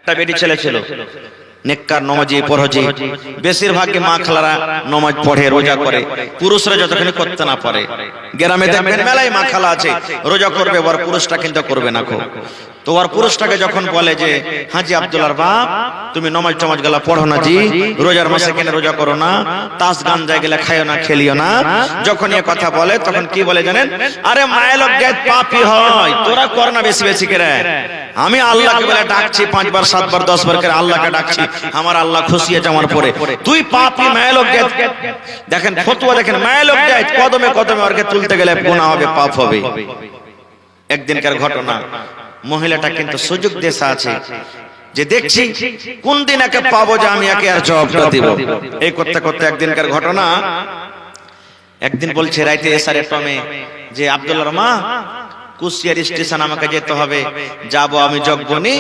একটা বেটি ছেলে ছিল, নেককার নমাজি পরহজি, বেশিরভাগই মা খালারা নমাজ পড়ে রোজা করে, পুরুষরা যতক্ষণ করতে না পারে। গ্রামে দেখবেন মেলায় মা খালা আছে রোজা করবে, ওর পুরুষটা কিন্তু করবে না। তো ওর পুরুষটাকে যখন বলে যে হাজি আব্দুল্লাহর বাপ তুমি নমাজ টমাজ গেলা পড়ো না জি, রোজার মাসে কেন রোজা করো না, তাস গান যায় গেলে খাইও না খেলিও না, যখন এ কথা বলে তখন কি বলে জানেন? আরে মায়ের লোক গায়ে পাপী হয়, তোরা কর না বেশি বেশি করে, আমি আল্লাহকে বলে ডাকছি 5 বার 7 বার 10 বার করে আল্লাহকে ডাকছি, আমার আল্লাহ খুশি আছে আমার পরে, তুই পাপী মায়ের লোক গায়ে। দেখেন ফতোয়া, দেখেন মায়ের লোক গায়ে কদমে কদমে ওরকে তুলতে গেলে গুনাহ হবে, পাপ হবে। একদিনকার ঘটনা, মহিলাটা কিন্তু সুযোগ দেশা আছে যে দেখছি কোন দিন একে পাবো যে আমি একে আর জবাবটা দিব। এই করতে করতে একদিনকার ঘটনা, একদিন বলছে রাইতে এসারে টমে যে আব্দুল্লাহর মা কুশিয়ার স্টেশন আমাকে যেতে হবে, যাব আমি জগবনি,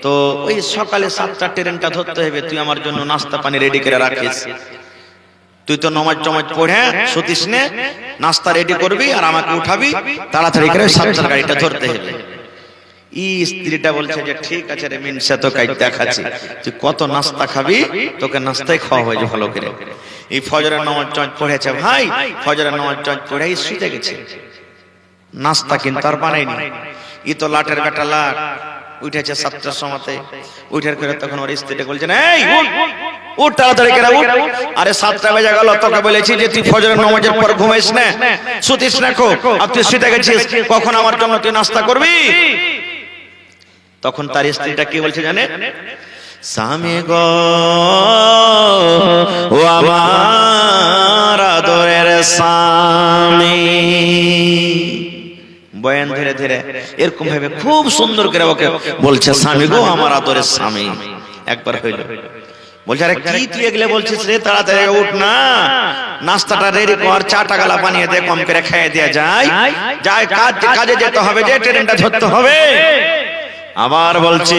তো ওই সকালে 7টা ট্রেনটা ধরতে হবে, তুই আমার জন্য নাস্তা পানি রেডি করে রাখিস, তুই তো নমাজ টমাজ পড়ে শুতিস নে, নাস্তা রেডি করবি আর আমাকে উঠাবি, তাড়াতাড়ি করে 7টার গাড়িটা ধরতে হবে। স্ত্রীটা বলছে যে ঠিক আছে রে মিনসা, তো কাজ দেখাচ্ছি, তুই কত নাস্তা খাবি, তোকে নাস্তাই খাওয়া হয়েছে ভালো করে। এই ফজরের নামাজ টমাজ পড়েছে ভাই, ফজরের নামাজ টমাজ পড়ে শুতে গেছে, নাস্তা কিন্তু আর বানায়নি। ই তো লাটের কাটা লাট, উঠেছে 7টার সময়তে, উঠার করে তখন ওর স্ত্রীটা বলছে এই উঠ তাড়াতাড়ি করে উঠ, আরে 7টা বেজে গেল, তোকে বলেছি যে তুই ফজরের নামাজের পর ঘুমাইস না, শুতিস না, আর তুই শুতে গেছিস, কখন আমার জন্য তুই নাস্তা করবি? তখন তার স্ত্রীটা কি বলছে জানে? স্বামী গো ও আমার আদরের স্বামী, বয়ান ধীরে ধীরে এরকম ভাবে খুব সুন্দর করে ওকে বলছে, স্বামী গো আমার আদরের স্বামী। একবার হইল, বলছে আরে কি তুই এগুলো বলছিস রে, তাড়াতাড়ি উঠ না, নাস্তাটা রেডি কর, চাটা গালা বানিয়ে দে, কম করে খেয়ে দেয়া যায়, কাজে যেতে হবে, যে ট্রেনটা ধরতে হবে। আবার বলছি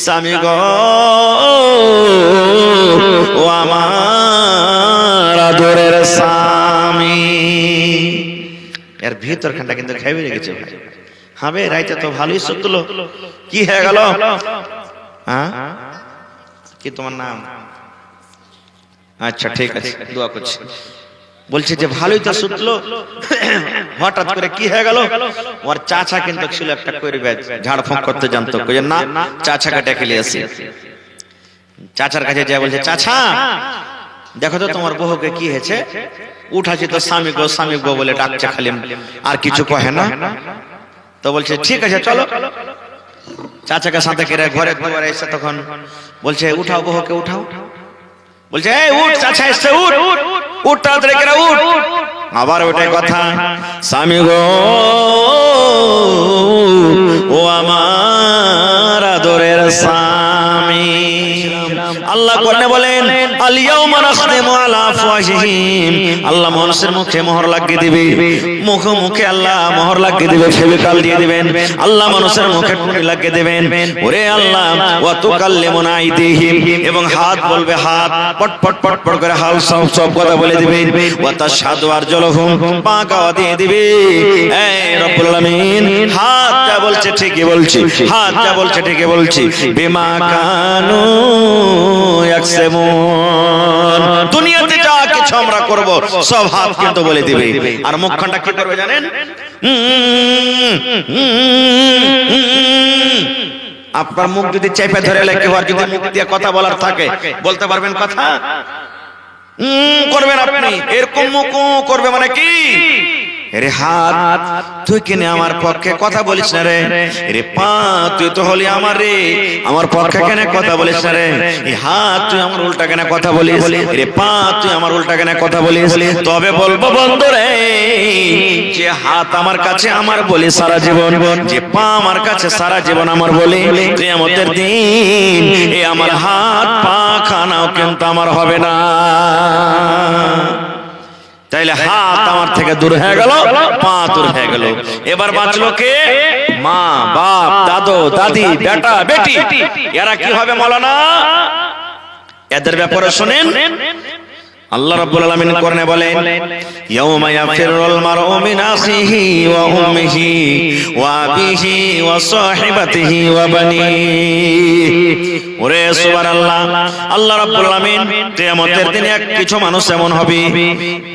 স্বামী গো ও আমার আদরের স্বামী। এর ভিতরখানটা কিন্তু খাইবে রেখেছে, হবে রাইতে তো ভালোই সুতলো, কি হয়ে গেল? হ্যাঁ কি তোমার নাম? আচ্ছা ঠিক আছে, দোয়া করছি। বলছে যে ভালোই তো সুতলো, হঠাৎ করে কি হয়ে গেল? ওর চাচা কিন্তু ছিল একটা কইরবে, ঝাড়ফুঁক করতে জানতো, কইছে না চাচাকে ডেকে নিয়ে আসি। চাচার কাছে যায়, বলছে চাচা দেখো তো তোমার বহুকে কি হয়েছে, উঠাছি তো স্বামী গো বলে ডাকছে খালি, আর কিছু কহে না। তো বলছে ঠিক আছে চলো, চাচাকে সাথে করে ঘরে দুয়ারে এসে তখন বলছে উঠাও বহুকে উঠাও, বলছে এই উঠ চাচা এসে উঠ, উঠ তাড়াতাড়ি করে উঠ। আবার ওটাই কথা, স্বামী গো ও আমার আদরের স্বামী। আল্লাহ কোরআনে বলেন আল-ইয়াউমা নাখতিমু আলা আফওয়াহিহিম, আল্লাহ মানুষের মুখে মোহর লাগিয়ে দিবে, মুখে আল্লাহ মোহর লাগিয়ে দিবে, ফেবিকাল দিয়ে দিবেন, আল্লাহ মানুষের মুখে টুনি লাগিয়ে দিবেন। ওরে আল্লাহ ওয়া তুকাল্লিমুনা আইদিহিম, এবং হাত বলবে, হাত পট পট পট পট করে হাল সব কথা বলে দিবে। ওয়া তাশহাদু আরজুলুহুম, পা গাওয়া দিয়ে দিবে। এই রব্বুল আলামিন হাত যা বলছে ঠিকই বলছি, হাত যা বলছে ঠিকই বলছি। বিমা কানু ইয়াকসিমুন, দুনিয়াতে যা কিছু আমরা করব সব হাত কিন্তু বলে দিবে। আর মুখখানটা কি করবে জানেন? আপনার মুখ যদি চেপে ধরে লেখে, আর যদি মুখ দিয়ে কথা বলার থাকে, বলতে পারবেন কথা? করবেন আপনি, এরকম মুখ করবে মানে কি? রে হাত তুই কেনে আমার পক্ষে কথা বলিস না রে, রে পা তুই তো হলি আমার রে, আমার পক্ষে কেন কথা বলিস না রে, এই হাত তুই আমার উল্টা কেন কথা বলিস, রে পা তুই আমার উল্টা কেন কথা বলিস। তবে বলবো বন্ধু রে, যে হাত আমার কাছে আমার বলি সারা জীবন, যে পা আমার কাছে সারা জীবন আমার বলি, কিয়ামতের দিন এই আমার হাত পা খানাও কিন্তু আমার হবে না। তাইলে হাত আমার থেকে দূর হয়ে গেল, পা দূর হয়ে গেল। এবার বাঁচলো কে? মা, বাপ, দাদু, দাদি, বেটা, বেটি, এরা কি হবে মাওলানা? এদের ব্যাপারে শুনেন, আল্লাহ রাব্বুল আলামিন কোরআনে বলেন ইয়াউমা ইয়াফিরুল মারউ মিন আখিহি ওয়া উম্মিহি ওয়া আবিহি ওয়া সাহিবাতিহি ওয়া বানিহি, ওরে সুবহানাল্লাহ, আল্লাহ রাব্বুল আলামিন কিয়ামতের দিনে কিছু মানুষ এমন হবে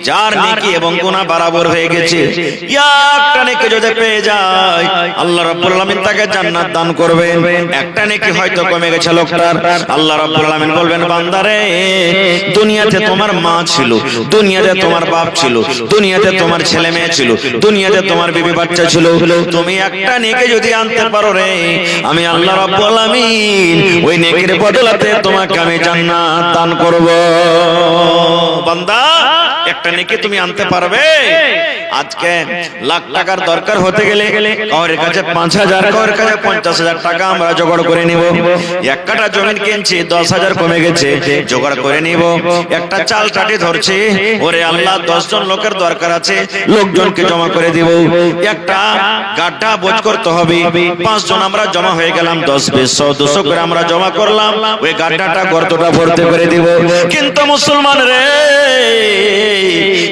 যার নেকি এবং গুনাহ বরাবর হয়ে গেছে, একটা নেকি যদি পেয়ে যায় আল্লাহ রাব্বুল আলামিন তাকে জান্নাত দান করবেন। একটা নেকি হয়তো কমে গেছে লোকটার, আল্লাহ রাব্বুল আলামিন বলবেন বান্দারে দুনিয়াতে তোমার মা ছিল, দুনিয়াতে তোমার বাপ ছিল, দুনিয়াতে তোমার ছেলে মেয়ে ছিল, দুনিয়াতে তোমার বিবি বাচ্চা ছিল, তুমি একটা নেকি যদি আনতে পারো রে আমি আল্লাহ রাব্বুল আলামিন ওই নেকির বদলাতে তোমাকে আমি জান্নাত দান করব। বান্দা একটা নেকি তুমি আনতে পারবে? আজকে লাখ টাকার দরকার হতে গেলে কারোর কাছে 5,000, কারোর কাছে 50,000 টাকা আমরা জোগাড় করে নিব। এক কাঠা জমি কিনছি 10,000 কমে গেছে, জোগাড় করে নিব। একটা চাল টাটি ধরছি, ওরে আল্লাহ 10 জন লোকের দরকার আছে, লোকজনকে জমা করে দিব। একটা গাড্ডা বোঝ করতে হবে, 5 জন আমরা জমা হয়ে গেলাম, 10, 20, 100, 200 করে আমরা জমা করলাম, ওই গাড্ডাটা গর্তটা ভর্তি করে দিব। কিন্তু মুসলমান রে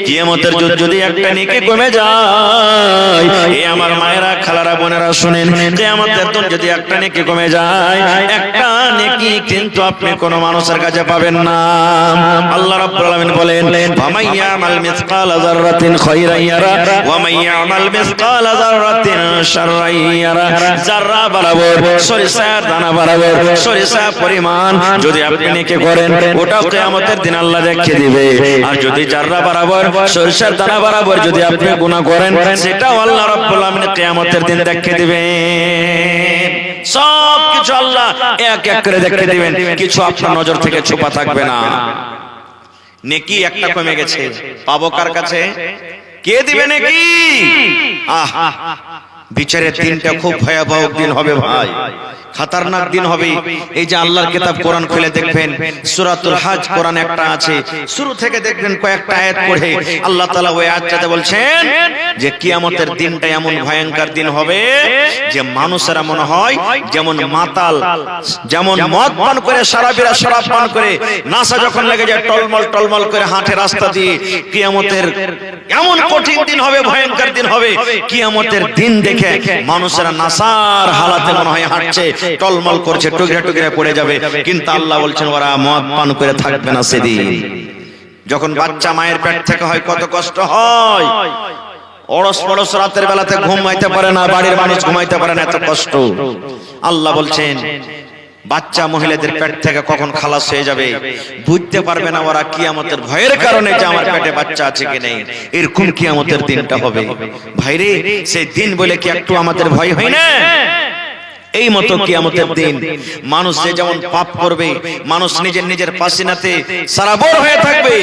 কিয়ামতের যদি একটা নেকি কমে যায়, এই আমার মায়েরা খালারা বোনেরা শুনেন, কিয়ামতের দিন যদি একটা নেকি কমে যায়, একটা নেকি কিন্তু আপনি কোন মানুষের কাছে পাবেন না। আল্লাহ রাব্বুল আলামিন বলেন ফামাইয়ামাল মিসকালা যাররাতিন খায়রান ইয়ারা ওয়া মাইয়ামাল মিসকালা যাররাতিন শাররান ইয়ারা। যাররা বরাবর সরিষার দানা বরাবর সরিষা পরিমাণ যদি আপনি নেকি করেন ওটাও কিয়ামতের দিন আল্লাহ দেখিয়ে দিবে। আর যদি যাররা বরাবর সরিষার দানা বরাবর যদি আপনি গুনাহ করেন সেটাও আল্লাহ রাব্বুল আলামিন কিয়ামতের দিন দেখিয়ে দিবেন। সব কিছু আল্লাহ এক এক করে দেখিয়ে দিবেন, কিছু আপনার নজর থেকে ছুপা থাকবে না। নেকি একটা কমে গেছে, পাবো কার কাছে? কে দিবে নেকি? বিচারের দিনটা খুব ভয়াবহ দিন হবে ভাই, খতরনাক দিন হবে। এই যে আল্লাহর কিতাব কোরআন খুলে দেখবেন, সূরাতুল হজ কোরআন একটা আছে, শুরু থেকে দেখবেন কয়েকটা আয়াত পড়ে আল্লাহ তাআলা ওই আয়াতটাতে বলছেন যে কিয়ামতের দিনটা এমন ভয়ঙ্কর দিন হবে যে মানুষেরা মনে হয় যেমন মাতাল, যেমন মদ পান করে শরাবীরা শরাব পান করে নাশা যখন লেগে যায় টলমল টলমল করে হাঁটে রাস্তা দিয়ে, কিয়ামতের এমন কঠিন দিন হবে, ভয়ঙ্কর দিন হবে, কিয়ামতের দিন দেখে মানুষেরা নাশার হালাতে মনে হয় হাঁটছে, টলমল করছে, টুকরা টুকরা পড়ে যাবে। কিন্তু আল্লাহ বলছেন ওরা মদ পান করে থাকবে না সেদিন। যখন বাচ্চা মায়ের পেট থেকে হয় কত কষ্ট হয়, অড়স পড়স রাতের বেলাতে ঘুমাইতে পারে না, বাড়ির মানুষ ঘুমাইতে পারে না, এত কষ্ট। আল্লাহ বলছেন বাচ্চা মহিলাদের পেট থেকে কখন খালাস হয়ে যাবে বুঝতে পারবে না ওরা, কিয়ামতের ভয়ের কারণে যে আমার পেটে বাচ্চা আছে কি নেই, এরকম কিয়ামতের দিনটা হবে। ভাইরে সেই দিন বলে কি একটু আমাদের ভয় হয় না? এই মতো কিয়ামতের দিন মানুষ যে যেমন পাপ করবে, মানুষ নিজের নিজের পাসিনাতে সারাবর হয়ে থাকবে,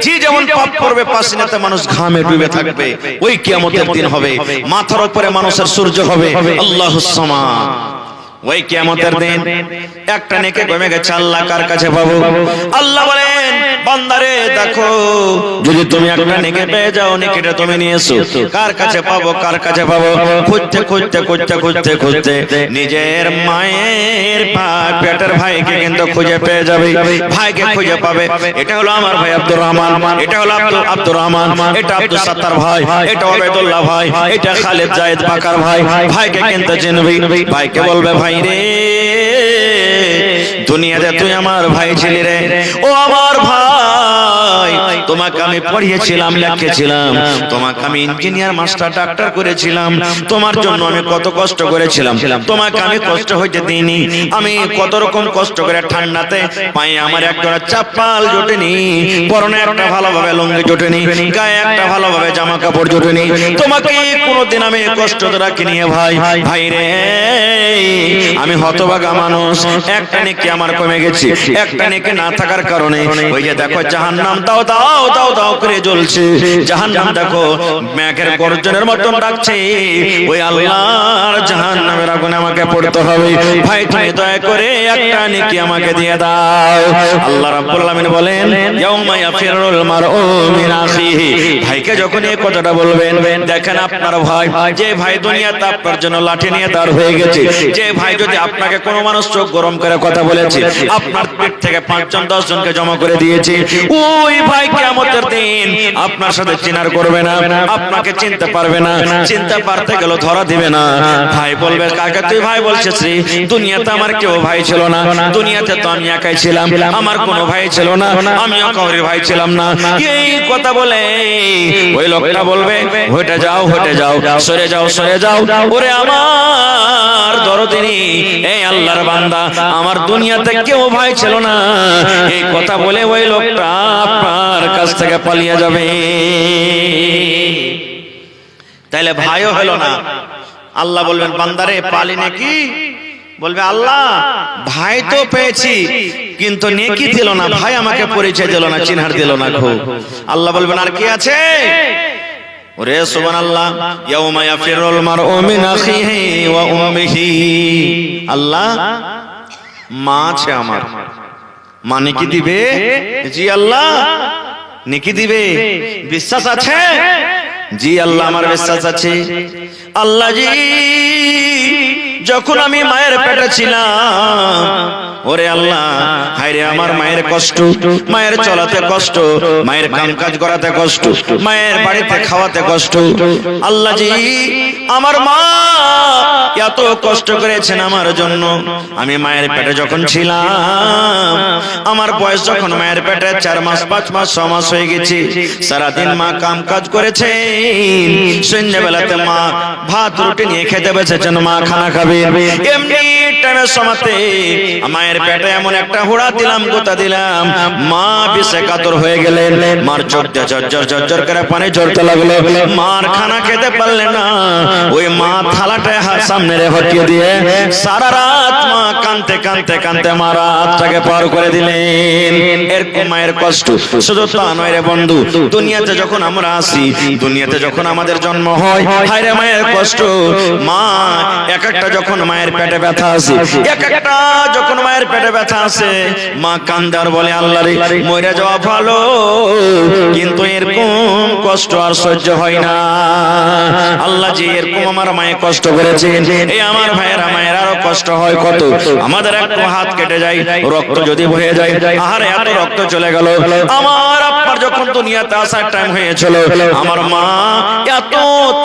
যে যেমন পাপ করবে পাসিনাতে মানুষ ঘামে ডুবে থাকবে, ওই কিয়ামতের দিন হবে। মাথার উপরে মানুষের সূর্য হবে, আল্লাহুস সামাদ। ওই কিয়ামতের দিন একটা নেকি কমে গেছে, আল্লাহ কার কাছে পাবো? আল্লাহ বলেন বান্দারে দেখো যদি তুমি একটা নেকি পেয়ে যাও, নেকিটা তুমি নিয়ে এসো, কার কাছে পাবো? কার কাছে পাবো? খুঁজতে খুঁজতে খুঁজতে খুঁজতে খুঁজতে নিজের মায়ের পেটের ভাইকে কিন্তু খুঁজে পেয়ে যাবে, ভাইকে খুঁজে পাবে। এটা হলো আমার ভাই আব্দুর রহমান, এটা হলো আব্দুর রহমান, এটা আব্দুল সাত্তার ভাই, এটা ওবাইদুল্লাহ ভাই, এটা খালিদ জায়েদ বাকার ভাই। ভাইকে কিন্তু চিনবি, ভাইকে বলবে ভাই রে দুনিয়াতে তুই আমার ভাই ছিলি রে, ও আমার ভাই তোমাকে আমি পড়িয়েছিলাম, লিখেছিলাম, তোমাকে আমি ইঞ্জিনিয়ার মাস্টার ডাক্তার করেছিলাম, তোমার জন্য আমি কত কষ্ট করেছিলাম, তোমাকে আমি কষ্ট হইতে দিইনি, আমি কত রকম কষ্ট করে ঠান্ডাতে পায়ে আমার একটা চাপ্পাল জোটেনি, পরনে একটা ভালোভাবে লুঙ্গি জোটেনি, গায়ে একটা ভালোভাবে জামা কাপড় জোটেনি, তোমাকে কোনোদিন আমি কষ্ট রাখিনি ভাই। ভাই রে আমি হতভাগা মানুষ, একটা নেকি আমার কমে গেছে, একটা নেকি না থাকার কারণে ওই যে দেখো জাহান্নাম দাও দাও দাও দাও করে জ্বলছে, জাহান্নাম দেখো মেঘের গর্জনের মতন ডাকছে, ওই আল্লাহর জাহান্নামের আগুনে আমাকে পড়তে হবে। ভাই তুমি দয়া করে একটা নেকি আমাকে দিয়ে দাও। আল্লাহ রাব্বুল আলামিন বলেন ইয়াউমা ইয়াফিরুল মারউ মিন আখিহি। ভাইকে যখন এই কথাটা বলবেন, দেখেন আপনার ভাই, যে ভাই দুনিয়াতে আপনার জন্য লাঠি নিয়ে দাঁড় হয়ে গেছে, যে ভাই যদি আপনাকে কোনো মানুষ চোখ গরম করে কথা বলেছে, আপনার পেট থেকে 5 জন 10 জনকে জমা করে দিয়েছে, ওই ভাইকে কিয়ামতের দিন আপনার সাথে চিনার করবে না, আপনাকে চিনতে পারবে না, চিনতে পারতে গেল ধরা দিবে না। ভাই বলবে কাকে তুই ভাই বলছিস রে? দুনিয়াতে আমার কেউ ভাই ছিল না, দুনিয়াতে তো আমি একাই ছিলাম, আমার কোনো ভাই ছিল না, আমিও কাউরি ভাই ছিলাম না। এই কথা বলে ওই লোকটা বলবে হটে যাও, হটে যাও, সরে যাও, সরে যাও। ওরে আমার দরদিনী, এই আল্লাহর বান্দা, আমার দুনিয়াতে কেউ ভাই ছিল না, এই কথা বলে ওই লোকটা আপনার কাছ থেকে পালিয়ে যাবে। তাইলে ভাইও হলো না। আল্লাহ বলবেন বান্দারে পালি নাকি? বলবে আল্লাহ ভাই তো পেয়েছি কিন্তু নেকি দিল না, ভাই আমাকে পরিচয় দিল না, চিনহার দিল না। খুব আল্লাহ বলবেন আর কি আছে? ওরে সুবহানাল্লাহ, ইয়াউমা ইয়াফিরুল মারউ মিন আখিহি ওয়া উম্মিহি। আল্লাহ মা আছে আমার, মা নেকি দিবে? জি আল্লাহ নেকি দিবে। বিশ্বাস আছে? জি আল্লাহ আমার বিশ্বাস আছে। আল্লাহ জি যখন আমি মায়ের পেটে ছিলাম, ওরে আল্লাহ হায়রে আমার মায়ের কষ্ট, মায়ের চলাতে কষ্ট, মায়ের কাম কাজ করাতে কষ্ট, মায়ের বাড়িতে খাওয়াতে কষ্ট। আল্লাহ জি আমার মা এত কষ্ট করেছেন আমার জন্য। আমি মায়ের পেটে যখন ছিলাম, আমার বয়স যখন মায়ের পেটে 4 মাস 5 মাস 6 মাস হয়ে গেছে, সারাদিন মা কাম কাজ করেছেন, সন্ধ্যাবেলাতে মা ভাত রুটি নিয়ে খেতে বসেছেন, মা খানা খাবে। এমনি টাইমের সময়তে মায়ের পেটে এমন একটা হুড়া দিলাম, গোতা দিলাম, মা বিষে কাতর হয়ে গেলেন। মার চোখ দিয়ে ঝরঝর ঝরঝর করে পানি ঝরতে লাগলো। মার খানা খেতে পারলেন না, ওই মা থালাটা সামনে হটিয়ে দিয়ে সারা রাত মা কাঁদতে কাঁদতে কাঁদতে মা রাতটাকে পার করে দিলেন। এরকম মায়ের কষ্ট। শুধু তা নয় রে বন্ধু, দুনিয়াতে যখন আমরা আসি, দুনিয়াতে যখন আমাদের জন্ম হয়, হায় রে মায়ের কষ্ট। মা এক একটা যখন মায়ের পেটে ব্যথা আসে, এক একটা যখন মায়ের পেটে ব্যথা আসে, মা কান্দার বলে আল্লাহ রে মরে যাওয়া ভালো, কিন্তু এরকম কষ্ট আর সহ্য হয় না। আল্লাহ জি এরকম আমার মায়ের কষ্ট করেছেন, এই আমার ভাইয়েরা মায়ের আরো কষ্ট হয় কত। আমাদের একটু হাত কেটে যায়, রক্ত যদি বয়ে যায়, আহারে এত রক্ত চলে গেল। আমার আপনার যখন দুনিয়াতে আসার টাইম হয়েছিল, আমার মা এত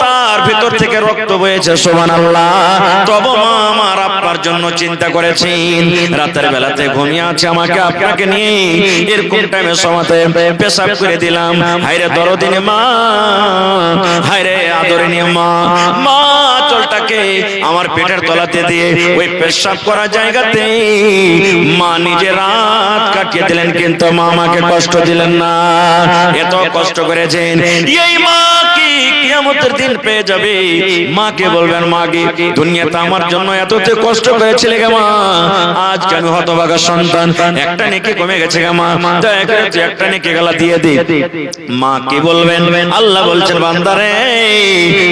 তার ভিতর থেকে রক্ত বয়েছে, সুবহানাল্লাহ। তবে মা আমার আপনার জন্য চিন্তা করেছেন, রাতের বেলাতে ঘুমিয়ে আছে আমাকে আপনাকে নিয়ে, এরকম টাইমে সমাতে পেশাব করে দিলাম। হায়রে দরদিনী মা, হায়রে আদরিনী মা, মা চলটাকে আমার পেটের তলাতে দিয়ে ওই পেশাব করা জায়গাতে মা নিজে রাত কাটিয়ে দিলেন, কিন্তু মা আমাকে কষ্ট দিলেন না। এত কষ্ট করেছেন, এই মা কি কিয়ামতের দিন পেয়ে যাবে। মাকে বলবেন মাকে দুনিয়াতে আমার জন্য এততে কষ্ট করেছিলে গে মা, আজকে আমি হতভাগা সন্তান, একটা নেকি কমে গেছে গে মা, দয়া করে তুই একটা নেকি গলা দিয়ে দে। মা কি বলবেন? আল্লাহ বলছেন বান্দারে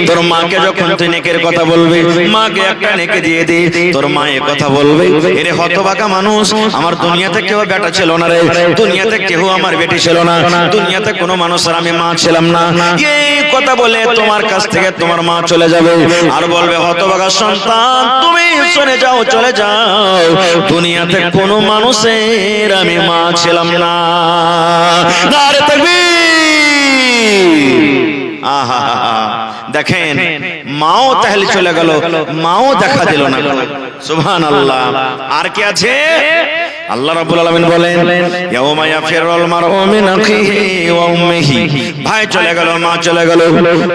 তোর মাকে যখন তুই নেকের কথা বলবি, মাকে একটা নেকি দিয়ে দে। তোর মা এই কথা বলবে, এরে হতভাগা মানুষ, আমার দুনিয়াতে কেউ বেটা ছিল না রে, দুনিয়াতে কেউ আমার বেটি ছিল না, দুনিয়াতে কোনো মানুষের আমি মা ছিলাম না। এই কথা বলে তোমার কাছ থেকে তোমার মা চলে যাবে, আর বলবে হতভাগা সন্তান তুমি চলে যাও, চলে যাও, দুনিয়াতে কোনো মানুষের আমি মা ছিলাম না। নারে তাকবীর। আহা দেখেন মাও তাহলে চলে গেল, মাও দেখা দিল না। সুবহানাল্লাহ। আর কি আছে? আল্লাহ রাব্বুল আলামিন বলেন ইয়াউমা ইয়াফিরুল মারউ মিন আখিহি ওয়া উম্মিহি। ভাই চলে গেল, মা চলে গেল,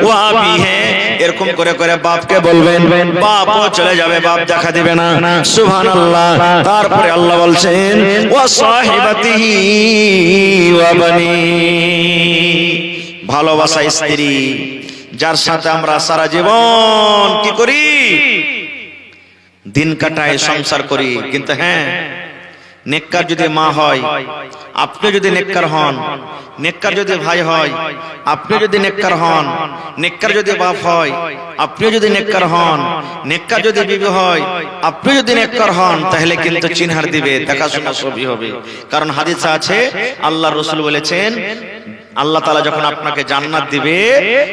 ওয়া আবিহি, এরকম করে করে বাপকে বলবেন, বাপও চলে যাবে, বাপ দেখা দিবে না। সুবহানাল্লাহ। তারপরে আল্লাহ বলছেন ওয়া সাহিবাতিহি ওয়া বানি। ভালোবাসা স্ত্রী, যার সাথে আমরা সারা জীবন কি করি? দিন কাটাই, সংসার করি। কিন্তু হ্যাঁ, নেককার যদি মা হয়, আপনি যদি নেককার হন, নেককার যদি ভাই হয়, আপনি যদি নেককার হন, নেককার যদি বাপ হয়, আপনি যদি নেককার হন, নেককার যদি বিবি হয়, আপনি যদি নেককার হন, তাহলে কিন্তু চিনহার দিবে, দেখাশোনা সবই হবে। কারণ হাদিসে আছে, আল্লাহর রাসূল বলেছেন আল্লাহ তাআলা যখন আপনাকে জান্নাত দিবে,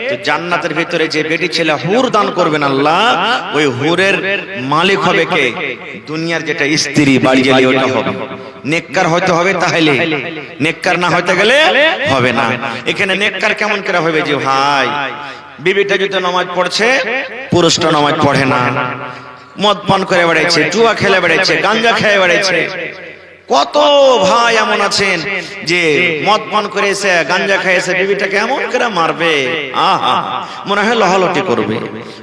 তো জান্নাতের ভিতরে যে বেটি ছেলে হুর দান করবেন আল্লাহ, ওই হুরের মালিক হবে কে? দুনিয়ার যেটা স্ত্রী বাড়ি গেলে ওটা হবে। নেককার হতে হবে, তাহলে নেককার না হতে গেলে হবে না। এখানে নেককার কেমন করে হবে যে ভাই বিবিটা যদি নামাজ পড়ছে, পুরুষটা নামাজ পড়ে না, মদ পান করে বেড়াইছে, জুয়া খেলে বেড়াইছে, গাঞ্জা খেয়ে বেড়াইছে। কত ভাই এমন আছেন যে মদ পান করে এসে গাঞ্জা খেয়েছে, বিবিটাকে এমন করে মারবে, আহা মনে হয় লহালটি করবে।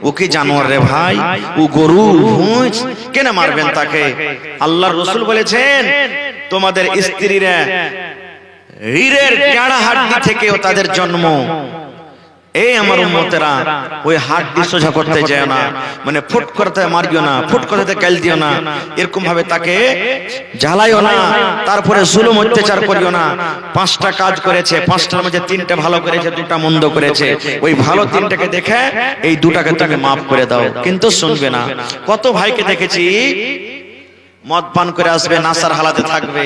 ও কি জানোয়ার রে ভাই, ও গরু ভুঁজ, কেন মারবেন তাকে? আল্লাহর রাসূল বলেছেন তোমাদের স্ত্রীরা হীরের কাঁড়া হাড্ডি থেকেও তাদের জন্ম। এই আমার উম্মতেরা ওই হাড্ডি সোজা করতে যায় না, মানে ফুট করতে মারিও না, ফুট করতে গাল দিও না, এরকম ভাবে তাকে জ্বালাইও না, তারপরে জুলুম অত্যাচার করিও না। 5টা কাজ করেছে, 5টার মধ্যে 3টে ভালো করেছে, 2টা মন্দ করেছে, ওই ভালো 3টাকে দেখে এই 2টাকে তুমি মাফ করে দাও, কিন্তু শুনবে না। কত ভাইকে দেখেছি মদ পান করে আসবে, নাসার হালাতে থাকবে,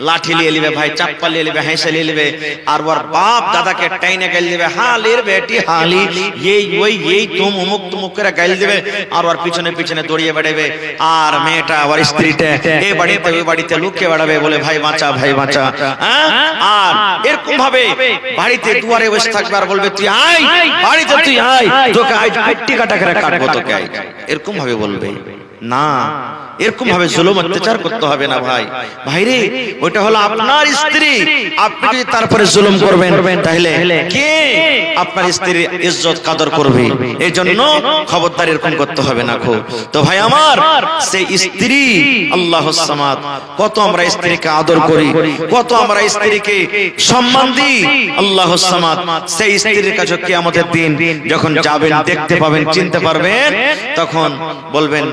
লাঠি লিয়ে লিবে ভাই, চাপ্পা লিয়ে লিবে, হেসে লিয়ে লিবে, আর ওর বাপ দাদাকে টাইনে গাল দিবে, হালির বেটি হালি, এই ওই এই তুম অমুক তুমুক করে গাল দিবে, আর ওর পিছনে পিছনে দৌড়িয়ে বেড়াবে। আর মেয়েটা ওর স্ত্রীটা এই বাড়িতে ওই বাড়িতে লুকিয়ে বেড়াবে, বলে ভাই বাঁচা, ভাই বাঁচা। আর এরকম ভাবে বাড়িতে দুয়ারে বসে থাকবে আর বলবে তুই আয় বাড়িতে, তুই আয়, তোকে আজ কুট্টি কাটা করে কাটবো, তোকে আয়, এরকম ভাবে বলবে না। এরকম ভাবে জুলুম অত্যাচার করতে হবে না ভাই। ভাইরে ওটা হলো আপনার স্ত্রী, আপনি যদি তারপরে জুলুম করবেন তাহলে কে আপনার স্ত্রীর ইজ্জত কদর করবে? এই জন্য খবরদার এরকম করতে হবে না। খুব তো ভাই আমার, সেই স্ত্রী আল্লাহুস সামাদ, কত আমরা স্ত্রীকে আদর করি, কত আমরা স্ত্রীকে সম্মান দিই। আল্লাহুস সামাদ সেই স্ত্রীর কাছে কিয়ামতের দিন যখন যাবেন, দেখতে পাবেন, চিনতে পারবেন, তখন বলবেন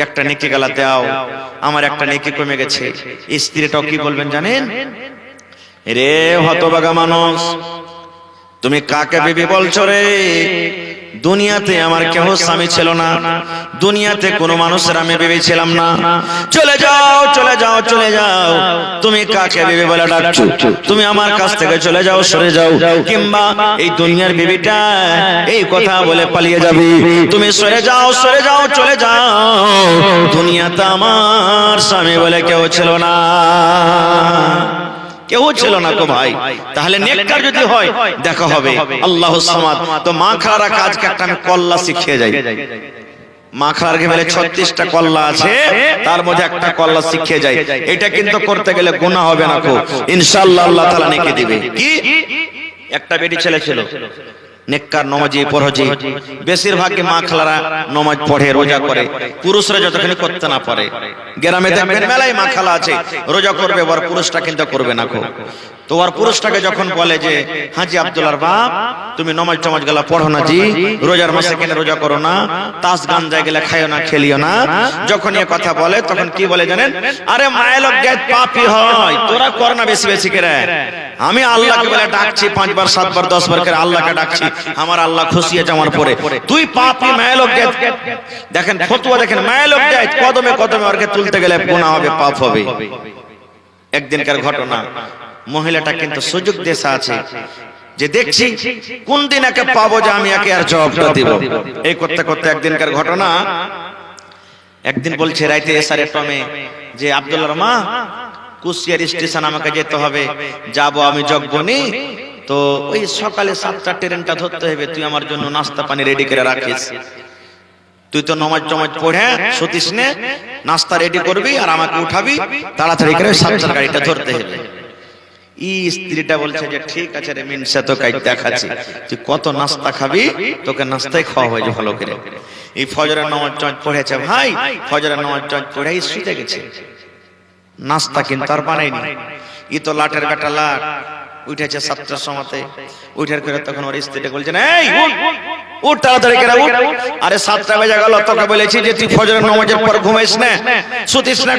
একটা নেকি গালা দাও, আমার একটা নেকি কমে গেছে। স্ত্রীটাও কি বলবেন জানেন? রে হতভাগা মানুষ, তুমি কাকে বিবি বলছো রে? দুনিয়াতে আমার কেউ স্বামী ছিল না, দুনিয়াতে কোনো মানুষের আমি বিবি ছিলাম না। চলে যাও, চলে যাও, চলে যাও। তুমি কাকে বিবি বলে ডাকছো? তুমি আমার কাছ থেকে চলে যাও, সরে যাও, কিংবা এই দুনিয়ার বিবিটা এই কথা বলে পালিয়ে যাবে। তুমি সরে যাও, সরে যাও, চলে যাও। দুনিয়াতে আমার স্বামী বলে কেউ ছিল না, কেউ ছিল না গো ভাই। তাহলে নেককার যদি হয় দেখা হবে আল্লাহুস সামাদ। তো মা খালারা কাজকে একটা আমি কল্লা শিখিয়ে যাই। মা খালার গেলে 36টা কল্লা আছে, তার মধ্যে একটা কল্লা শিখিয়ে যায়। এটা কিন্তু করতে গেলে গুনাহ হবে না, খুব ইনশাআল্লাহ আল্লাহ তাআলা নেকি দিবে। কি একটা বেটি ছেলে ছিল, নেককার, নমাজি, পরহেজি। বেশিরভাগই মা খালারা নমাজ পড়ে, রোজা করে, পুরুষরা যতক্ষণ করতে না পারে। গ্রামে দেখবেন মেলায় মা খালা আছে, রোজা করবে, ওর পুরুষটা কিন্তু করবে না। তো ওর পুরুষটাকে যখন বলে যে হাজি আব্দুল্লাহর বাপ, তুমি নমাজ টমাজ গেলা পড়ো না জি, রোজার মাসে কেন রোজা করো না, তাস গান যায় গেলে খাইও না, খেলিও না, যখন এ কথা বলে তখন কি বলে জানেন? আরে মায়ের লোক পাপী হয়, তোরা কর না বেশি বেশি করে। আমি আল্লাহকে বলে ডাকছি 5 বার 7 বার 10 বার করে আল্লাহকে ডাকছি, আমার আল্লাহ খুশি আছে আমার পরে। তুই পাপী মায়ের লোক। দেখেন ফতোয়া, দেখেন মায়ের লোক যায় কদমে কদমে ওরকে তুলতে গেলে গুনাহ হবে, পাপ হবে। একদিনকার ঘটনা, মহিলাটা কিন্তু সুযোগ দেশে আছে যে দেখছি কোন দিন একে পাবো যে আমি একে আর জবাবটা দিব। এই করতে করতে একদিনকার ঘটনা, একদিন বলছে রাইতে এসারে টমে যে আব্দুল্লাহর মা, কুশিয়ার স্টেশন আমাকে যেতে হবে, যাব আমি জগবনি, তো ওই সকালে 7টা ট্রেনটা ধরতে হবে, তুই আমার জন্য নাস্তা পানি রেডি করে রাখিস। তুই তো নমাজ টমাজ পড়ে সতীশ নে, নাস্তা রেডি করবি আর আমাকে উঠাবি, তাড়াতাড়ি করে 7টার গাড়িটা ধরতে হবে। স্ত্রীটা বলছে যে ঠিক আছে রে মিনসা, তো কাজ দেখাচ্ছি, তুই কত নাস্তা খাবি, তোকে নাস্তাই খাওয়া হয়েছে ভালো করে। এই ফজরের নামাজ টমাজ পড়েছে ভাই, ফজরের নামাজ টমাজ পড়ে শুতে গেছে, নাস্তা কিন্তু আর বানায়নি। ই তো লাটের বেটা লাট, উঠেছে 7টার সময়তে, উঠার করে তখন ওর স্ত্রীটা বলছেন এই উঠ তাড়াতাড়ি করে উঠ। আরে 7টা বেজে গেল, তোকে বলেছি যে তুই ফজরের নামাজের পর ঘুমাইস না, শুতিস না,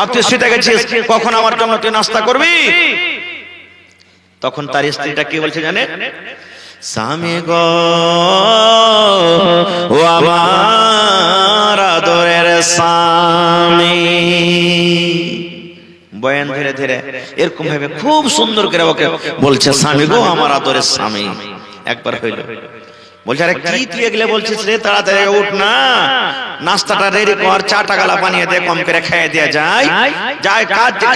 আর তুই শুতে গেছিস, কখন আমার জন্য তুই নাস্তা করবি? তখন তার স্ত্রীটা কি বলছে জানে? স্বামী গো ও আমার আদরের স্বামী। বয়ান ধীরে ধীরে এরকম ভাবে খুব সুন্দর করে ওকে বলছে, স্বামী গো আমার আদরের স্বামী। একবার হইল, বলছে আরে কি তুই এগুলো বলছিস রে, তাড়াতাড়ি উঠ না, নাস্তাটা রেডি কর, চা টাকালা বানিয়ে দে, কম করে খেয়ে দেয়া যায়, যাই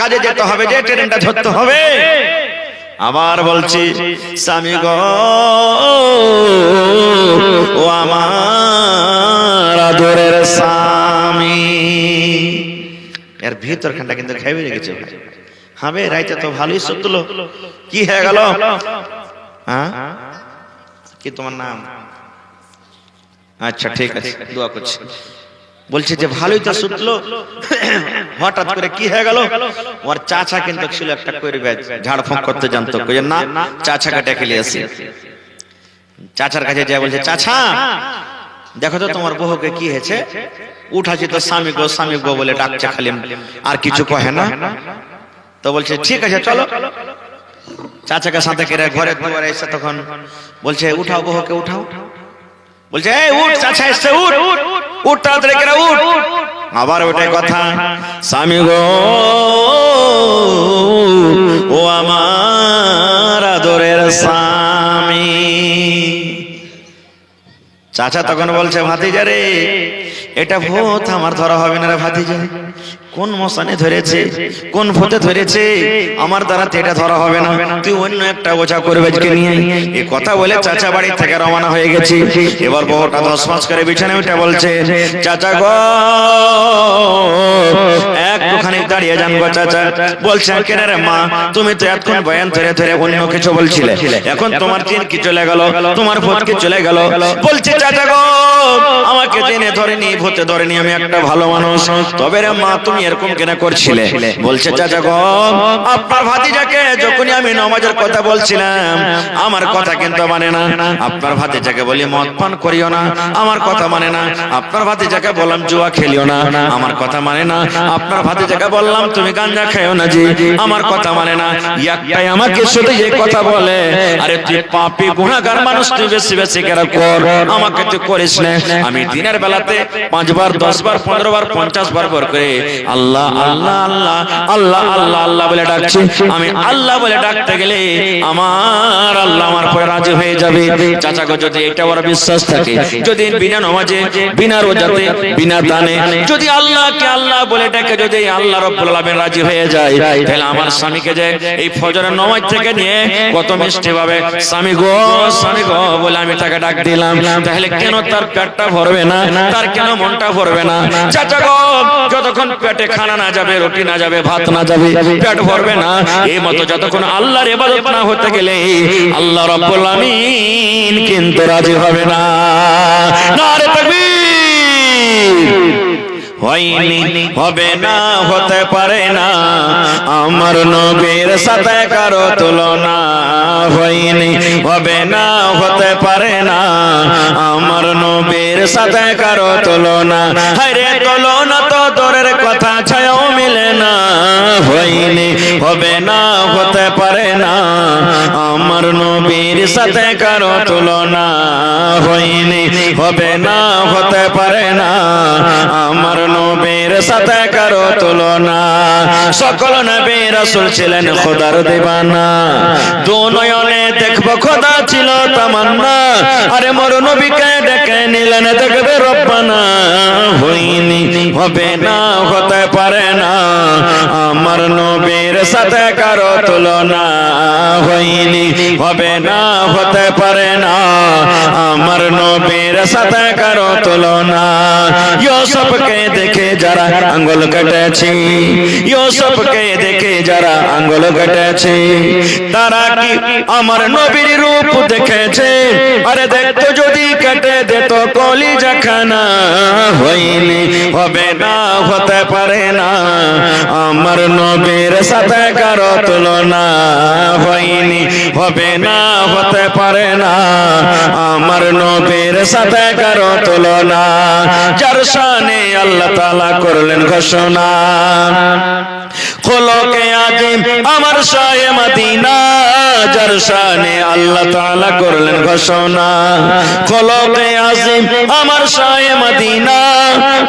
কাজে যেতে হবে, যে ট্রেনটা ধরতে হবে। আবার বলছি স্বামী গো ও আমার আদরের স্বামী, এর ভিতরখানটা কিন্তু খেয়ে রেখেছে। হবে রাইতে তো ভালোই সুতলো, কি হয়ে গেল? হ্যাঁ কি তোমার নাম? আচ্ছা ঠিক আছে, দোয়া করছি। বলছে যে ভালোই তো সুতলো, হঠাৎ করে কি হয়ে গেল? ওর চাচা কিন্তু ছিল একটা কইরবে, ঝাড়ফুঁক করতে জানতো, কইছে না চাচাকে ডেকে নিয়ে আসি। চাচার কাছে যায়, বলছে চাচা দেখো তো তোমার বহুকে কি হয়েছে, উঠাছি তো স্বামী গো বলে ডাকছে খালি, আর কিছু কহে না। তো বলছে ঠিক আছে চলো। চাচাকে সাথে করে ঘরে দুয়ারে এসে তখন বলছে উঠাও বহুকে উঠাও। বলছে এই উঠ, চাচা এসছে, উঠ উঠ তাড়াতাড়ি করে উঠ। আবার ওটাই কথা, স্বামী গো ও আমার আদরের স্বামী। চাচা তখন বলছে ভাতিজা রে, এটা ভূত আমার ধরা হবে না রে ভাতিজা, কোন মশানে ধরেছে, কোন ভূতে ধরেছে, আমার দ্বারা এটা ধরা হবে না, তুই অন্য একটা ওঝা করবে নিয়ে। এই কথা বলে চাচা বাড়ি থেকে রওনা হয়ে গেছে। এবার বউটা 10 মাস করে বিছানায় উঠে বলছে চাচা গো একটুখানি দাঁড়িয়ে যান গো চাচা। বলছে কেন রে মা, তুমি তো এতক্ষণ বয়ান ধরে ধরে অন্য কিছু বলছিলে, এখন তোমার চিন কি চলে গেল, তোমার ভূত কি চলে গেল? বলছে চাচা গো আমাকে জেনে ধরেনি, ভূতে ধরেনি, আমি একটা ভালো মানুষ, তবে রে মা তুমি এরকম কেন করছিলে? বলছে চাচা গো আপনার ভাতিজাকে যখনই আমি নামাজের কথা বলছিলাম আমার কথা কিন্তু মানে না, আপনার ভাতিজাকে বলি মদ পান করিও না, আমার কথা মানে না, আপনার ভাতিজাকে বললাম জুয়া খেলিও না, আমার কথা মানে না, আপনার ভাতিজাকে বললাম তুমি গাঁজা খাইও না জি, আমার কথা মানে না। একটাই আমাকে শুধু এই কথা বলে, আরে তুই পাপী গুনাহগার মানুষ, তুই বেশি বেশি করে কর, আমাকে তুই করিস না। আমি দিনের বেলাতে 5 বার 10 বার 15 বার 50 বার করে আল্লাহ আল্লাহ আল্লাহ আল্লাহ আল্লাহ আল্লাহ বলে ডাকছি। আমি আল্লাহ বলে ডাকতে গেলে আমার আল্লাহ আমার পরে রাজি হয়ে যাবে। চাচাকে যদি এটা ওর বিশ্বাস থাকে, যদি বিনা নামাজে বিনা রোজাতে বিনা দানে যদি আল্লাহকে আল্লাহ বলে ডাকে, যদি আল্লাহ রাব্বুল আলামিন রাজি হয়ে যায়, তাহলে আমার স্বামীকে যে এই ফজরের নামাজ থেকে নিয়ে কত মিষ্টি ভাবে স্বামী গো বলে আমি তাকে ডাক দিলাম, তাহলে কেন তার পেটটা ভরবে না, তার কেন মনটা ভরবে না? চাচা গো যতক্ষণ পেটে খানা না যাবে, রুটি না যাবে, ভাত না যাবে, পেট ভরবে না। এই মতো যতক্ষণ আল্লাহর ইবাদত না হতে গেলে আল্লাহ রাব্বুল আমিন কিন্তু রাজি হবে না। নারে তাকবীর। হয়নি হবে না, হতে পারে না, আমার নবীর সাথে কারো তুলনা। হয়নি হবে না, হতে পারে না, আমার নবীর সাথে কারো তুলনা। হায়রে তুলনা তো দূরের কথা, ছায়াও মিলে না। হয়নি হবে না, হতে পারে না, আমার নবীর সাথে কারো তুলনা। হয়নি হবে না, হতে পারে না, আমার নবীর সাথে কারো তুলনা। সকল নবী রাসূল ছিলেন খোদার দিবানা, দু নয়নে দেখবো খোদা ছিল তামান্না। আরে মোর নবীকে ডেকে নিলেন দেখবে রব্বানা। হয়নি হবে না, হতে পারে না, আমার নবীর সাথে কারো তুলনা। হয়নি হবে না, হতে পারে না, আমার নবীর সাথে কারো তুলনা। ইউসুফকে দেখে যারা আঙ্গুল কেটেছে, ইউসুফকে দেখে যারা আঙ্গুল কেটেছে, তারা কি আমার নবীর রূপ দেখেছে? আরে দেখতো যদি কেটে দিত কলিজা খানা। হয়নি হবে না, হতে পারে না, আমার নবীর সাথে কারো তুলনা। হয়নি হবে না, হতে পারে না, আমার নবীর সাথে কারো তুলনা। যার শানে আল্লাহ তাআলা করলেন ঘোষণা, খোলকে আজিম আমার শাহে মদিনা। যার শানে আল্লাহ তাআলা করলেন ঘোষণা, খোলকে আজিম আমার শাহে মদিনা।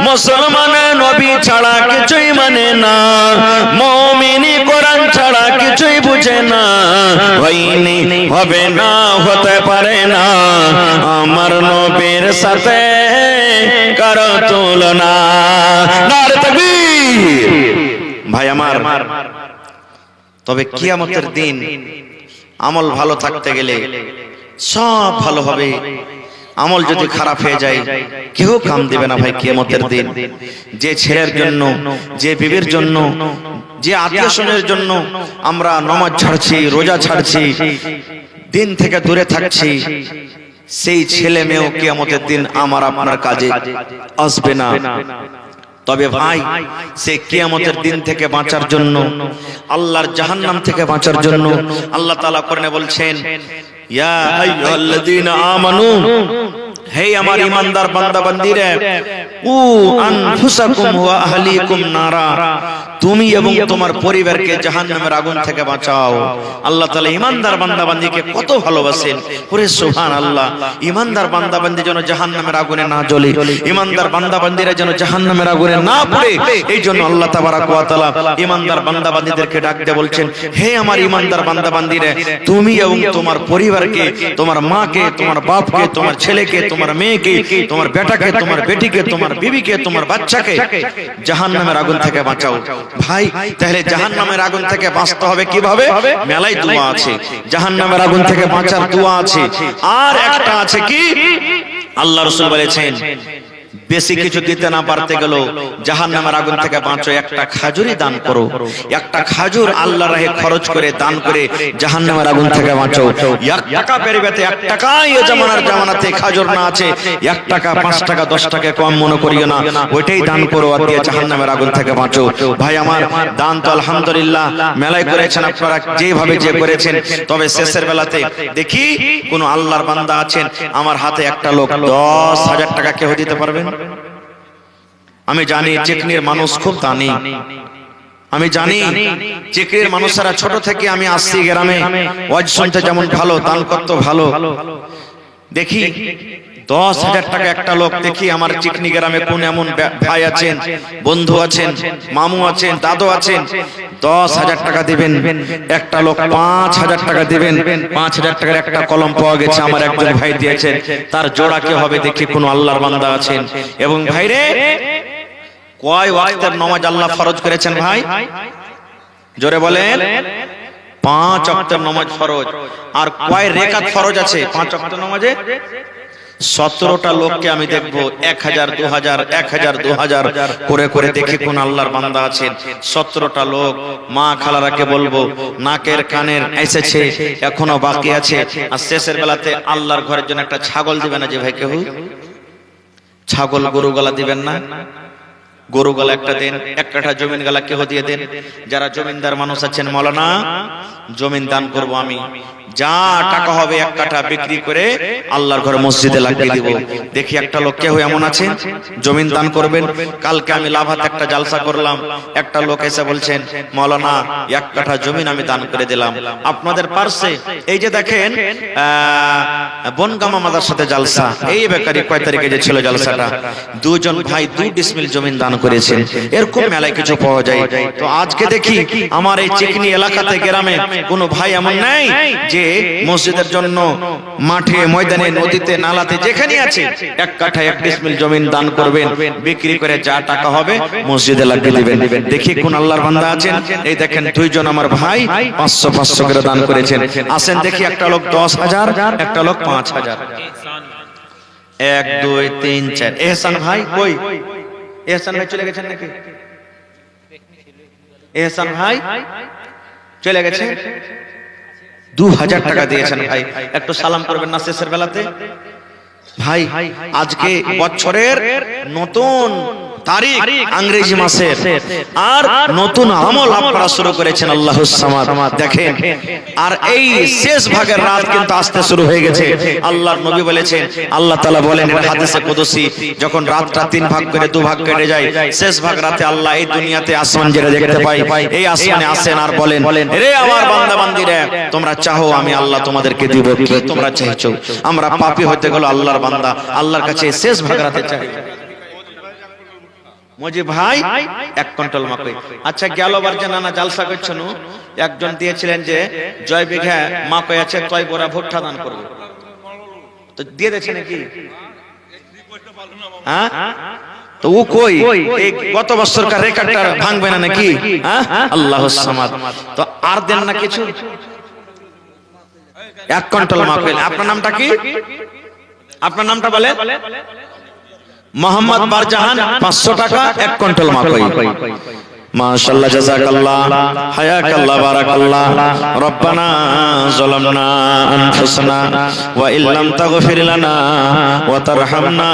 মুসলমান নবী ছাড়া কিছুই মানে না, মুমিনি কোরআন ছাড়া কিছুই বুঝে বুঝে না, হয়নি হবে না, হতে পারে না আমার নবীর সাথে কারো তুলনা। নারে তাকবীর। ভাই আমার, তবে কিয়ামতের দিন আমল ভালো থাকতে গেলে সব ভালো হবে, আমল যদি খারাপ হয়ে যায় কেউ কাম দিবে না ভাই কিয়ামতের দিন। যে ছেলের জন্য, যে বিবির জন্য, যে আত্মীয় স্বজনের জন্য আমরা নামাজ ছাড়ছি, রোজা ছাড়ছি, দিন থেকে দূরে থাকছি, সেই ছেলে মেয়েও কিয়ামতের দিন আমার আপনার কাজে আসবে না। তবে ভাই, সে কিয়ামতের দিন থেকে বাঁচার জন্য, আল্লাহর জাহান্নাম থেকে বাঁচার জন্য আল্লাহ তাআলা কোরআনে বলছেন, ইয়া আইয়ুহাল্লাযীনা আমানু, হে আমার ঈমানদার বান্দা বান্দীরা, উ আনফুসাকুম ওয়া আহলিকুম নারা, তুমি এবং তোমার পরিবারকে জাহান্নামের আগুন থেকে বাঁচাও। আল্লাহ তাআলা ঈমানদার বান্দা বান্দীকে কত ভালোবাসেন, ওরে সুবহানাল্লাহ। ঈমানদার বান্দা বান্দী যেন জাহান্নামের আগুনে না জ্বলে, ঈমানদার বান্দা বান্দীরা যেন জাহান্নামের আগুনে না পড়ে, এই জন্য আল্লাহ তাবারাক ওয়া তাআলা ঈমানদার বান্দা বান্দীদেরকে ডাক দিয়ে বলছেন, হে আমার ঈমানদার বান্দা বান্দীরা, তুমি এবং তোমার পরিবারকে, তোমার মাকে, তোমার বাপকে, তোমার ছেলেকে, তোমার মেয়েকে, তোমার বেটাকে, তোমার বেটিকে, তোমার বিবিকে, তোমার বাচ্চাকে জাহান্নামের আগুন থেকে বাঁচাও। ভাই, তাহলে জাহান্নামের আগুন থেকে বাঁচতে হবে কিভাবে? মেলায় দোয়া আছে, জাহান্নামের আগুন থেকে বাঁচার দোয়া আছে। আর একটা আছে কি, আল্লাহ রাসূল বলেছেন, বেশি কিছু দিতে না পারতে গেল জাহান্নামের আগুন থেকে বাঁচো, একটা খাজুরি দান করো। একটা খাজুর আল্লাহর রাহে খরচ করে দান করে জাহান্নামের আগুন থেকে বাঁচো। 1 টাকা পেরিবেতে 1 টাকা এই জামানাতে খাজুর না আছে, 1 টাকা 5 টাকা 10 টাকা কম মনে করিও না, ওইটাই দান করো আর দিয়ে জাহান্নামের আগুন থেকে বাঁচো। ভাই আমার, দান তো আলহামদুলিল্লাহ মেলায় করেছেন আপনারা, যেভাবে যে করেছেন। তবে শেষের বেলাতে দেখি কোন আল্লাহর বান্দা আছেন, আমার হাতে একটা লোক 10,000 টাকা কেউ দিতে পারবেন? আমি জানি চিকনির মানুষ খুব দানি, আমি জানি চিকনির মানুষেরা ছোট থেকে আমি আসছি গ্রামে, ওয়াজ শুনতে যেমন ভালো, দান করতে ভালো। দেখি 10,000 টাকা একটা লোক, দেখি আমার চিকনি গ্রামে কোন এমন ভাই আছেন, বন্ধু আছেন, মামু আছেন, দাদু আছেন, 10,000 টাকা দিবেন। একটা লোক 5,000 টাকা দিবেন। 5,000 টাকার একটা কলম পাওয়া গেছে, আমার একজন ভাই দিয়েছেন, তার জোড়া কে হবে দেখি কোন আল্লাহর বান্দা আছেন। এবং ভাইরে, কয় ওয়াক্তের নামাজ আল্লাহ ফরজ করেছেন ভাই? জোরে বলেন। 5 ওয়াক্তের নামাজ ফরজ। আর কয় রাকাত ফরজ আছে 5 ওয়াক্তের নামাজে? 17টা লোককে আমি দেখবো 1000 2000 1000 2000 করে করে দেখি কোন আল্লাহর বান্দা আছেন। 17টা লোক মা খালারাকে বলবো, নাকের কানের এসেছে, এখনো বাকি আছে। আর শেষের বেলাতে আল্লাহর ঘরের জন্য একটা ছাগল দিবেন না যে ভাই, কেউ ছাগল গরু গলা দিবেন না? গরু গলা একটা দেন, 1 কাঠা জমিন গলা কেহ দিয়ে দেন। যারা জমিনদার মানুষ আছেন, মাওলানা জমিন দান করব আমি, যা টাকা হবে 1 কাঠা বিক্রি করে আল্লাহর ঘরে মসজিদে লাগিয়ে দিব। দেখি একটা লোক কেউ এমন আছে জমিন দান করবেন। কালকে আমি লাভাতে একটা জালসা করলাম, একটা লোক এসে বলছেন, মাওলানা 1 কাঠা জমিন আমি দান করে দিলাম আপনাদের পার্শ্বে। এই যে দেখেন বনগামা মাদ্রাসাতে জালসা, এই বেকারি কয় তারিখে যে ছিল জালসাটা, 2 জন ভাই 2 ডিসমিল জমিন দান করেছেন। এরকম মেলায় কিছু পাওয়া যায়। তো আজকে দেখি আমার এই চিকনি এলাকাতে গ্রামে কোনো ভাই এমন নাই যে মসজিদের জন্য মাঠে, ময়দানে, নদীতে, নালাতে যেখানে আছে 1 কাঠা 1 ডিসমিল জমিন দান করবেন, বিক্রি করে যা টাকা হবে মসজিদে লাগিয়ে দিবেন। দেখি কোন আল্লাহর বান্দা আছেন। এই দেখেন 2 জন আমার ভাই 500 করে দান করেছেন। আসেন দেখি, একটা লোক 10,000, একটা লোক 5,000। 1 2 3 4। এহসান ভাই কই? এহসান ভাই চলে গেছেন নাকি? এহসান ভাই চলে গেছে। 2000 টাকা দিয়েছেন ভাই, একটু সালাম করবেন না শেষের বেলাতে? ভাই আজকে বছরের নতুন তারিখ, ইংরেজি মাসের, আর নতুন আমল আপনারা শুরু করেছেন আল্লাহুস সামাদ। দেখেন, আর এই শেষ ভাগের রাত কিন্তু আসতে শুরু হয়ে গেছে। আল্লাহর নবী বলেছেন, আল্লাহ তাআলা বলেন এটা হাদিসে কুদসি, যখন রাতটা 3 ভাগ করে 2 ভাগ কেটে যায়, শেষ ভাগ রাতে আল্লাহ এই দুনিয়াতে আসমান যেটা দেখতে পাই, এই আসমানে আসেন আর বলেন, রে আমার বান্দা বান্দীরা, তোমরা চাও আমি আল্লাহ তোমাদেরকে দিব, কি তোমরা চাইছো? আমরা পাপী হতে গেল আল্লাহর বান্দা আল্লাহর কাছে শেষ ভাগ রাতে চাই। মজি ভাই 1 কুইন্টাল মাকই। আচ্ছা গেলবার যে নানা জালসা করছেন, একজন দিয়েছিলেন যে জয় বিঘা মাকই আছে, তয় বড়া ভুট্টা দান করবে, তো দিয়ে দিয়েছে নাকি? হ্যাঁ, তো ও কই এই গত বছরকার রেকর্ডটা ভাঙবে না নাকি? হ্যাঁ, আল্লাহুস সামাদ। তো আর দেন না কিছু, 1 কুইন্টাল মাকই। আপনার নামটা কি? আপনার নামটা বলে? মোহাম্মদ বারজাহান। 500 টাকা 1 কুইন্টাল মাকই। মাশাআল্লাহ, জাযাকাল্লাহ, হায়াকাল্লাহ, বারাকাল্লাহ। রব্বানা যালামনা আনফুসানা ওয়া ইল্লাম তাগফির লানা ওয়া তারহামনা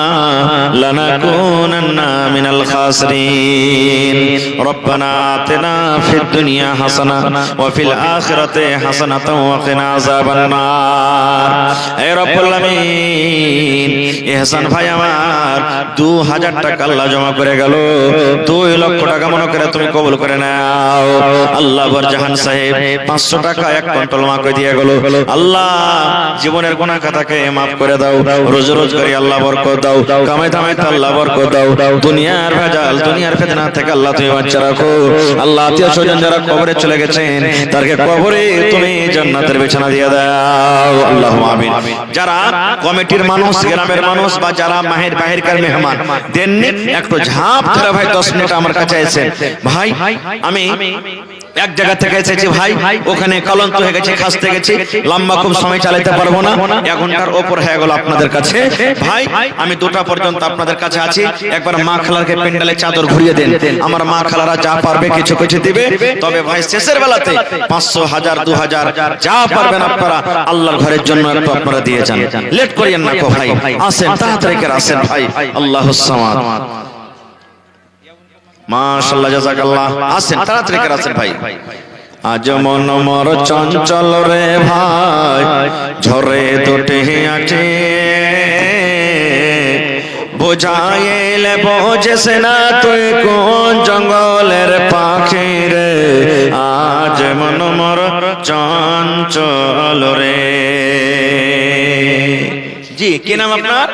লানাকুনান্না মিনাল খাসিরিন। রব্বানা আতিনা ফিদ দুনিয়া হাসানা ওয়া ফিল আখিরাতি হাসানাতাও ওয়া কিনা আযাবান নার। হে রব্বুল আমিন, ইহসান ভাই আমার 2000 টাকা আল্লাহ জমা করে গেল, 2 লক্ষ টাকা মনে করে তুমি কবুল করে নাও। আল্লাহ বারজাহান সাহেব 500 টাকা 1 কুইন্টাল মাকই দিয়ে গেল। আল্লাহ জীবনের গুনাহ খাতাকে maaf করে দাও, রোজ রোজ করে আল্লাহ বরকত দাও, কামাই দামাইতে আল্লাহ বরকত দাও, দুনিয়ার ভেজাল দুনিয়ার ফিতনা থেকে আল্লাহ তুমি বাঁচিয়ে রাখো। আল্লাহ আত্মীয় স্বজন যারা কবরে চলে গেছেন তাদেরকে কবরে তুমি জান্নাতের বিছানা দিয়ে দাও, আল্লাহুম্মা আমিন। যারা কমিটির মানুষ, গ্রামের মানুষ বা যারা মাহের বাহিরকার মেহমান দেননি, একটু ঝাঁপ ধরে ভাই 10 মিনিট আমার কাছে এসেছেন। ভাই আমি এক জায়গা থেকে এসেছি ভাই, ওখানে কলন্ত হয়ে গেছে, খাসতে গেছি, লম্বা খুব সময় চালাতে পারবো না, 1 ঘন্টার ওপর হয়ে গেল আপনাদের কাছে। ভাই আমি 2টা পর্যন্ত আপনাদের কাছে আছি, একবার মা খালারকে পেন্ডালে চাদর ঘুরিয়ে দেন, আমার মা খালারা যা পারবে কিছু কিছু দিবে। তবে ভাই শেষের বেলাতে 500, 1000, 2000 যা পারবেন আপনারা আল্লাহর ঘরের জন্য একটু আপনারা দিয়ে যান, লেট করিয়েন না গো ভাই, আসেন তাড়াতাড়ি করে আসেন ভাই। আল্লাহুস সামাদ। মাশাআল্লাহ, জাযাকাল্লাহ, আসেন তাড়াতাড়ি করে আসেন ভাই। আজ মন মোর চঞ্চল রে ভাই, ঝরে দুটি আছে, বোঝাইলে বোঝেস না তুই কোন জঙ্গলের পাখি রে। আজ মন মোর চঞ্চল রে। জি, কি নাম আপনার?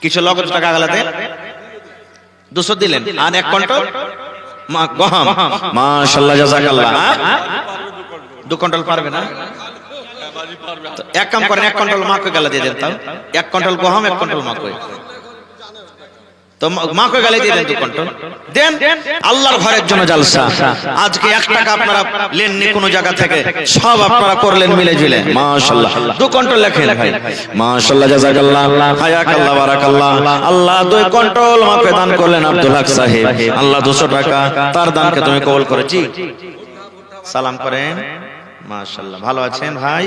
কিছু নগদ টাকা গেলাতে 200 দিলেন আর 1 কুইন্টাল গহম। মাশাআল্লাহ, জাযাকাল্লাহ। 2 কুইন্টাল পারবে না? এক কাম করেন, 1 কুইন্টাল মাকই গালা দিয়ে দেন, তাও 1 কুইন্টাল গহম 1 কুইন্টাল মাকই, তো মাকই গালা দিয়ে দেন 2 কুইন্টাল দেন। আল্লাহর ঘরের জন্য জালসা। আজকে 1 টাকা আপনারা লেননি কোন জায়গা থেকে, সব আপনারা করলেন মিলে ঝিলে। মাশাআল্লাহ, 2 কুইন্টাল লেখেন ভাই। মাশাআল্লাহ, জাযাকাল্লাহ, হায়াকাল্লাহ, বারাকাল্লাহ। আল্লাহ 2 কুইন্টাল মাকই দান করলেন আব্দুল হক সাহেব। আল্লাহ 200 টাকা তার দানকে তুমি কবুল করেছি। সালাম করেন। মাশাআল্লাহ, ভালো আছেন ভাই?